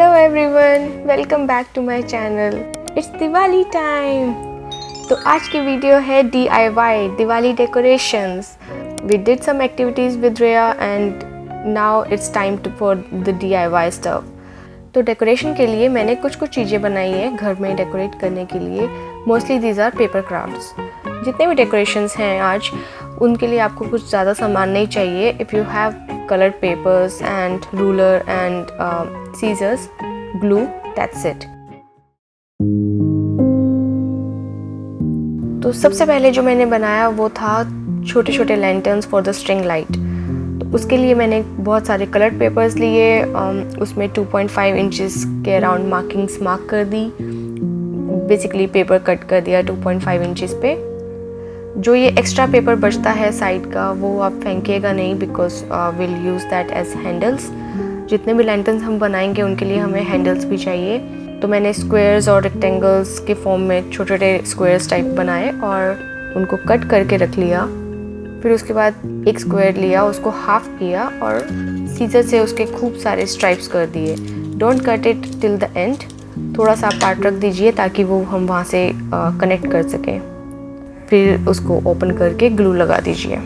Hello everyone, welcome back to my channel. It's Diwali time. तो आज की वीडियो है DIY Diwali decorations. We did some activities with Riya and now it's time for the DIY stuff. तो decoration के लिए मैंने कुछ चीज़ें बनाई हैं घर में डेकोरेट करने के लिए। Mostly these are paper crafts. जितने भी डेकोरेशंस हैं आज, उनके लिए आपको कुछ ज़्यादा सामान नहीं चाहिए। If you have colored papers and ruler and scissors, glue, that's it. तो सबसे पहले जो मैंने बनाया वो था छोटे छोटे lanterns for the string light. तो उसके लिए मैंने बहुत सारे कलर्ड पेपर्स लिए, उसमें 2.5 इंचेस के अराउंड मार्किंग्स मार्क कर दी। बेसिकली पेपर कट कर दिया 2.5 इंचेस पे। जो ये एक्स्ट्रा पेपर बचता है साइड का, वो आप फेंकेगा नहीं, because will use that as handles. जितने भी लैंटर्न्स हम बनाएंगे उनके लिए हमें हैंडल्स भी चाहिए। तो मैंने स्क्वायर्स और रेक्टेंगल्स के फॉर्म में छोटे छोटे स्क्वायर्स टाइप बनाए और उनको कट करके रख लिया। फिर उसके बाद एक स्क्वायर लिया, उसको हाफ किया और सीजर से उसके खूब सारे स्ट्राइप्स कर दिए। Don't cut it till the end, थोड़ा सा पार्ट रख दीजिए ताकि वो हम वहाँ से कनेक्ट कर सकें। फिर उसको ओपन करके ग्लू लगा दीजिए।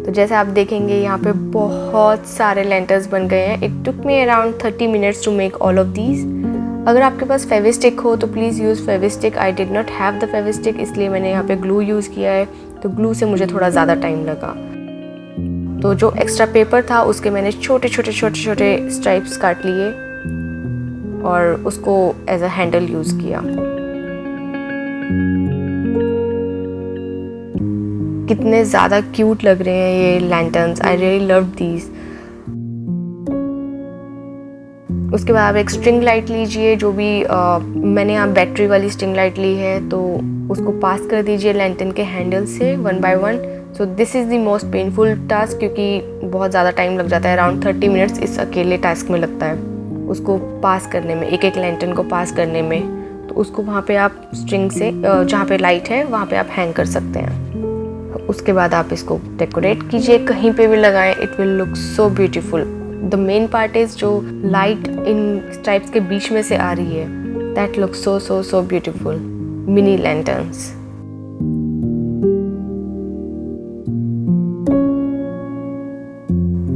तो जैसे आप देखेंगे यहाँ पे बहुत सारे लेंटर्स बन गए हैं। It took me around 30 minutes to make all of these. अगर आपके पास फेविस्टिक हो तो please use Fevistick. I did not have the Fevistick, इसलिए मैंने यहाँ पे ग्लू यूज़ किया है। तो ग्लू से मुझे थोड़ा ज़्यादा टाइम लगा। तो जो एक्स्ट्रा पेपर था उसके मैंने छोटे छोटे स्ट्राइप्स काट लिए और उसको एज अ हैंडल यूज़ किया। कितने ज़्यादा क्यूट लग रहे हैं ये lanterns. I really love these. उसके बाद आप एक स्ट्रिंग लाइट लीजिए, जो भी मैंने यहाँ बैटरी वाली स्ट्रिंग लाइट ली है, तो उसको पास कर दीजिए लैंटर्न के हैंडल से one by one. So this is the most painful task, क्योंकि बहुत ज़्यादा टाइम लग जाता है। अराउंड 30 मिनट्स इस अकेले टास्क में लगता है, उसको पास करने में, एक एक लैंटर्न को पास करने में। तो उसको वहाँ पे आप स्ट्रिंग से जहाँ पे लाइट है वहाँ पे आप हैंग कर सकते हैं। उसके बाद आप इसको डेकोरेट कीजिए, कहीं पे भी लगाएं, it will look so beautiful. The main part is जो लाइट इन स्ट्राइप्स के बीच में से आ रही है, that look so beautiful. Mini lanterns.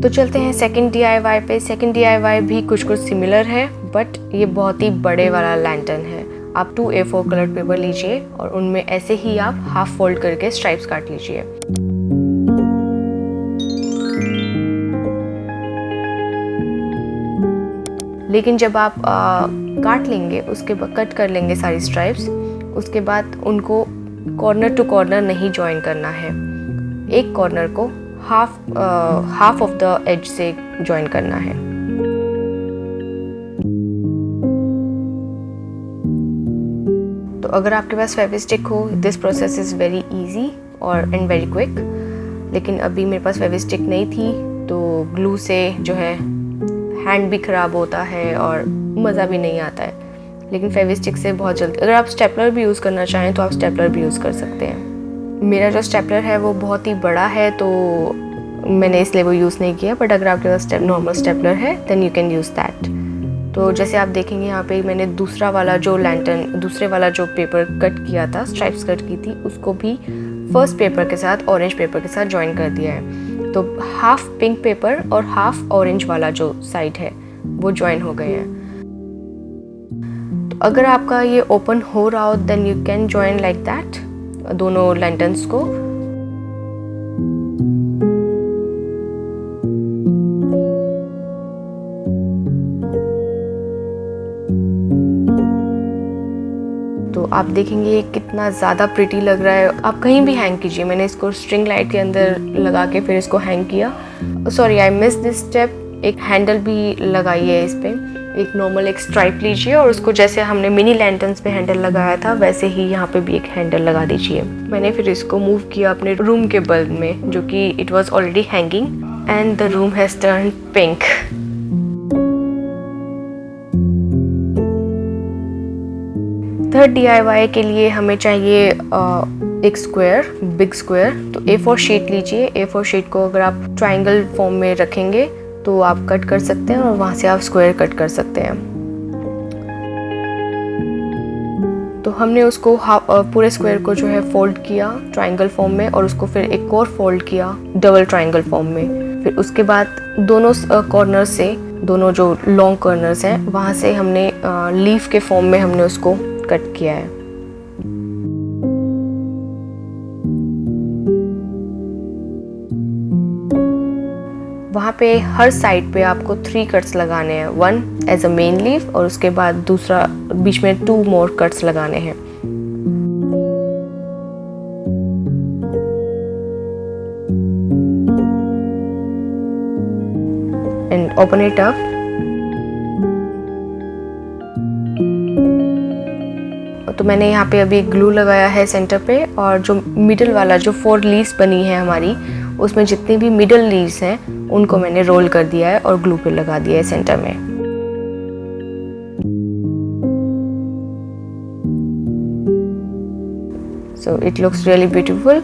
तो चलते हैं सेकंड DIY पे। सेकंड DIY भी कुछ सिमिलर है, बट ये बहुत ही बड़े वाला लैंटर्न है। आप 2 A4 कलर पेपर लीजिए और उनमें ऐसे ही आप हाफ फोल्ड करके स्ट्राइप्स काट लीजिए। लेकिन जब आप काट लेंगे, उसके बाद कट कर लेंगे सारी स्ट्राइप्स, उसके बाद उनको कॉर्नर टू कॉर्नर नहीं ज्वाइन करना है। एक कॉर्नर को हाफ ऑफ द एज से ज्वाइन करना है। तो अगर आपके पास फेविस्टिक हो, this process is very easy और एंड वेरी क्विक। लेकिन अभी मेरे पास फेविस्टिक नहीं थी, तो ग्लू से जो है हैंड भी ख़राब होता है और मज़ा भी नहीं आता है। लेकिन फेविस्टिक से बहुत जल्दी, अगर आप स्टेपलर भी यूज़ करना चाहें तो आप स्टेपलर भी यूज़ कर सकते हैं। मेरा जो स्टेपलर है वो बहुत ही बड़ा है, तो मैंने इसलिए वो यूज़ नहीं किया। बट अगर आपके पास नॉर्मल स्टेपलर है then you can use that. तो जैसे आप देखेंगे यहाँ पे मैंने दूसरे वाला जो पेपर कट किया था, स्ट्राइप्स कट की थी, उसको भी फर्स्ट पेपर के साथ, ऑरेंज पेपर के साथ ज्वाइन कर दिया है। तो हाफ पिंक पेपर और हाफ ऑरेंज वाला जो साइड है वो ज्वाइन हो गए हैं। तो अगर आपका ये ओपन हो रहा हो then you can join like that दोनों लैंटर्न्स को। तो आप देखेंगे ये कितना ज़्यादा प्रिटी लग रहा है। आप कहीं भी हैंग कीजिए। मैंने इसको स्ट्रिंग लाइट के अंदर लगा के फिर इसको हैंग किया। Sorry, I miss this step. एक हैंडल भी लगाई है इस पे। एक नॉर्मल एक स्ट्राइप लीजिए और उसको जैसे हमने मिनी लैंटर्न्स पे हैंडल लगाया था वैसे ही यहाँ पे भी एक हैंडल लगा दीजिए। मैंने फिर इसको मूव किया अपने रूम के बल्ब में, जो कि it was already hanging and the room has turn pink. Third DIY के लिए हमें चाहिए एक स्क्वायर, बिग स्क्वायर। तो A4 शीट लीजिए। A4 शीट को अगर आप ट्रायंगल फॉर्म में रखेंगे तो आप कट कर सकते हैं और वहाँ से आप स्क्वायर कट कर सकते हैं। तो हमने उसको पूरे स्क्वायर को जो है फोल्ड किया ट्रायंगल फॉर्म में, और उसको फिर एक और फोल्ड किया डबल ट्रायंगल फॉर्म में। फिर उसके बाद दोनों कॉर्नर से, दोनों जो लॉन्ग कॉर्नर्स हैं वहाँ से हमने लीफ के फॉर्म में हमने उसको कट किया है। वहाँ पे हर साइड पे आपको 3 कट्स लगाने हैं, 1 एज अ मेन लीफ और उसके बाद दूसरा बीच में 2 मोर कट्स लगाने हैं। And open it up. तो मैंने यहाँ पे अभी ग्लू लगाया है सेंटर पे, और जो मिडल वाला जो 4 लीव्स बनी है हमारी, उसमें जितनी भी मिडल लीव्स हैं उनको मैंने रोल कर दिया है और ग्लू पे लगा दिया है सेंटर में। So it looks really beautiful.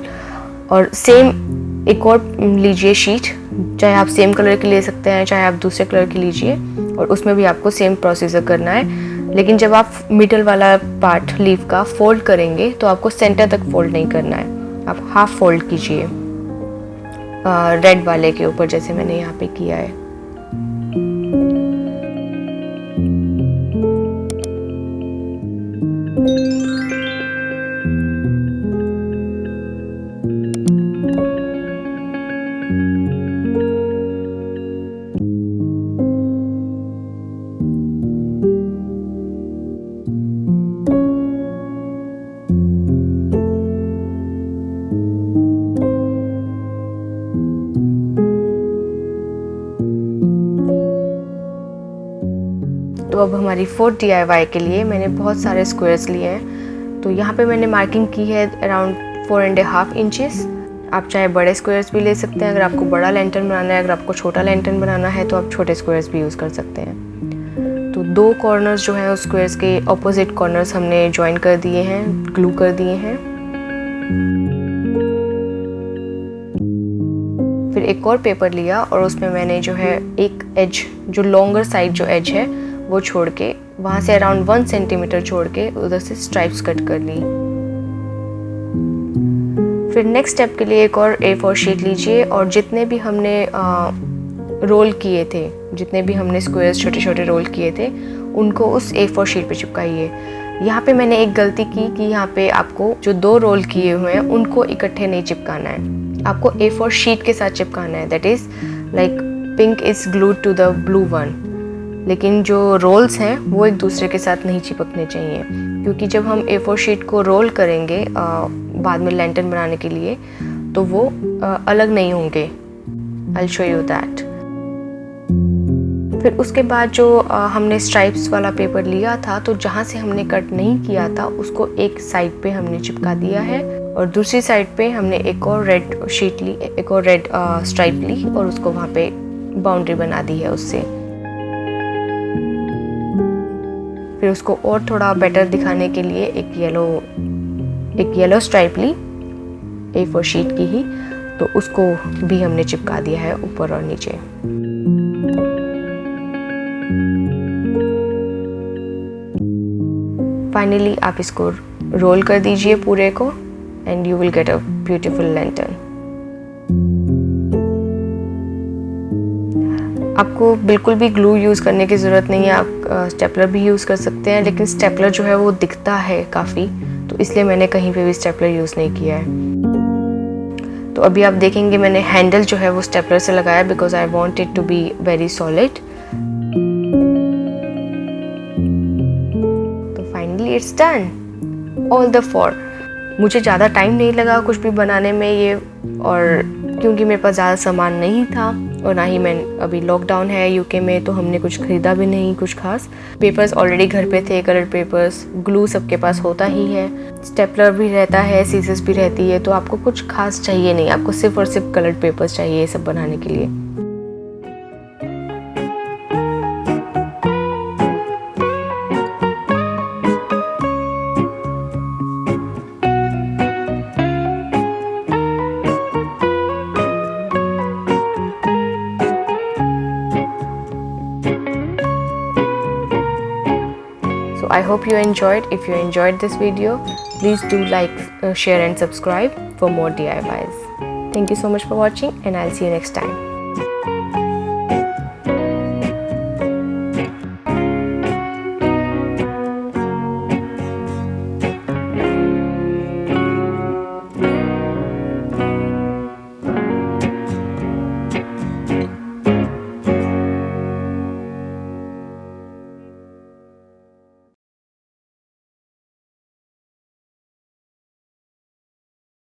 और सेम एक और लीजिए शीट, चाहे आप सेम कलर की ले सकते हैं, चाहे आप दूसरे कलर की लीजिए, और उसमें भी आपको सेम प्रोसीजर करना है। लेकिन जब आप मिडल वाला पार्ट लीफ का फोल्ड करेंगे तो आपको सेंटर तक फोल्ड नहीं करना है, आप हाफ फोल्ड कीजिए रेड वाले के ऊपर, जैसे मैंने यहाँ पे किया है। तो अब हमारी 4th DIY के लिए मैंने बहुत सारे स्क्वायर्स लिए हैं। तो यहाँ पे मैंने मार्किंग की है अराउंड 4.5 इंचेस। आप चाहे बड़े स्क्वायर्स भी ले सकते हैं, अगर आपको बड़ा लैंटर्न बनाना है। अगर आपको छोटा लैंटर्न बनाना है तो आप छोटे स्क्वायर्स भी यूज़ कर सकते हैं। तो 2 कॉर्नर्स जो हैं उस स्क्वायर्स के ऑपोजिट कॉर्नर्स हमने ज्वाइन कर दिए हैं, ग्लू कर दिए हैं। फिर एक और पेपर लिया और उसमें मैंने जो है एक एज, जो लॉन्गर साइड जो एज है वो छोड़ के, वहाँ से अराउंड 1 सेंटीमीटर छोड़ के उधर से स्ट्राइप्स कट कर ली। फिर नेक्स्ट स्टेप के लिए एक और A4 शीट लीजिए, और जितने भी हमने रोल किए थे, जितने भी हमने स्क्वायर्स छोटे छोटे रोल किए थे, उनको उस A4 शीट पे चिपकाइए। यहाँ पे मैंने एक गलती की कि यहाँ पे आपको जो 2 रोल किए हुए हैं उनको इकट्ठे नहीं चिपकाना है, आपको A4 शीट के साथ चिपकाना है। That is like pink is glued to the blue one. लेकिन जो रोल्स हैं वो एक दूसरे के साथ नहीं चिपकने चाहिए, क्योंकि जब हम A4 शीट को रोल करेंगे बाद में लैंटर्न बनाने के लिए तो वो अलग नहीं होंगे। I'll show you that। फिर उसके बाद जो हमने स्ट्राइप्स वाला पेपर लिया था, तो जहाँ से हमने कट नहीं किया था उसको एक साइड पे हमने चिपका दिया है, और दूसरी साइड पे हमने एक और रेड शीट ली, एक और रेड स्ट्राइप ली और उसको वहाँ पे बाउंड्री बना दी है उससे। फिर उसको और थोड़ा बेटर दिखाने के लिए एक येलो स्ट्राइप ली A4 शीट की ही, तो उसको भी हमने चिपका दिया है ऊपर और नीचे। फाइनली आप इसको रोल कर दीजिए पूरे को, and you will get a beautiful lantern. आपको बिल्कुल भी ग्लू यूज़ करने की ज़रूरत नहीं है, आप स्टेपलर भी यूज़ कर सकते हैं, लेकिन स्टेपलर जो है वो दिखता है काफ़ी, तो इसलिए मैंने कहीं पे भी स्टेपलर यूज़ नहीं किया है। तो अभी आप देखेंगे मैंने हैंडल जो है वो स्टेपलर से लगाया, because I want it to be very solid. तो finally it's done, all the 4। मुझे ज़्यादा टाइम नहीं लगा कुछ भी बनाने में ये, और क्योंकि मेरे पास ज़्यादा सामान नहीं था, और ना ही मैं, अभी लॉकडाउन है यूके में, तो हमने कुछ ख़रीदा भी नहीं कुछ खास। पेपर्स ऑलरेडी घर पे थे, कलर पेपर्स, ग्लू सबके पास होता ही है, स्टेपलर भी रहता है, सीजर्स भी रहती है, तो आपको कुछ खास चाहिए नहीं, आपको सिर्फ और सिर्फ कलर पेपर्स चाहिए ये सब बनाने के लिए। So I hope you enjoyed. If you enjoyed this video, please do like, share and subscribe for more DIYs. Thank you so much for watching, and I'll see you next time.